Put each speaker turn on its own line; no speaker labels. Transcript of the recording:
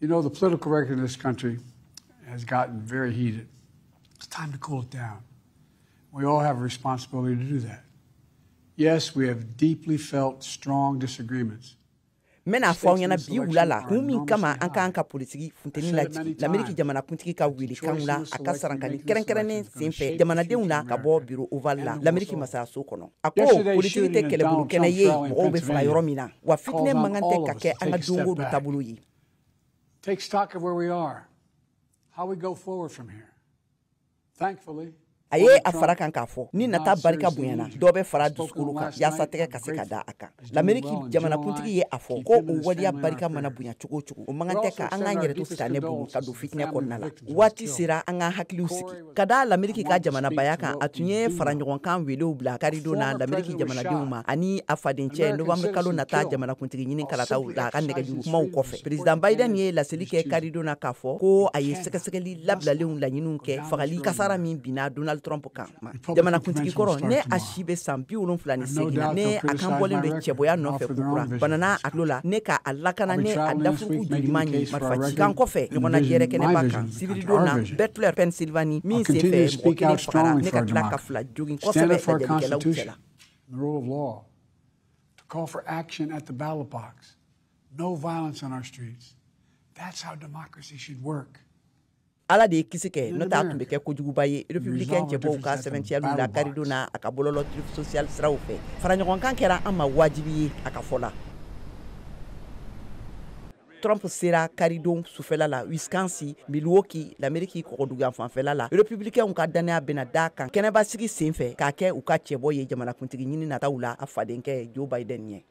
You know, the political record in this country has gotten very heated. It's time to cool it down. We all have a responsibility to do that. Yes, we have deeply felt strong disagreements.
Mena fawnyana biulala humi kama anka politiki funteni la Ameriki jamana kuntiki ka wili kanula akasarankani kerenkerene simpe jamana deuna ka bo biro oval la Ameriki masa so kono ako politiki te kele bulu kena ye mo be fra yoromina wa fitne mangante ka ke anga dungo du tabulu yi.
Take stock of where we are, how we go forward from here. Thankfully,
aye afara kan kafo ni nata barika bunyana dobe fara duskulu ka ya sateke kaseka da aka l'Ameriki jamana kuntigi ye afo ko o wadiya barika mana bunya chugo chugo o mangante ka anga nyere to fitane bu ka do fitne konnala wati sira anga hakli usiki kada l'Ameriki ka jamana bayaka atunye fara nyogon kan wele ubla karido na l'Ameriki jamana deuma ani afadinche novembre kalo nata jamana kuntigi nyini kalata la kan nege du mau kofe president Biden ye la selike karido na kafo ko aye sekeli labla leun la nyinunke fagali kasara min bina Donald Trump kama jamana kuntigi koro ne ashibe sampi ulun fulani segina ne akambolen be cheboya no fe kukura banana atlola ne ka alakana ne adafuku julimani marfachi kan kofe nyona gere kene baka civil dona Butler Pennsylvania min sefe okene fakara ne ka klaka fla jogin kosebe e la utela
the rule of law to call for action at the ballot box, no violence on our streets. That's how democracy should work.
ala de kisike no ta tumbe ke ko juguba ye republicain je bo ka 70 la karido na akabololo social sraufe faranya kon kankera ama wajibi akafola Trump sera karido sufela la Wisconsin Milwaukee l'Ameriki ko duga fanfela la republicain ka dania benada kan keneba sigi senfe ka ke u ka chebo ye jamana kuntigi nyini na tawula afadenke Joe Biden ye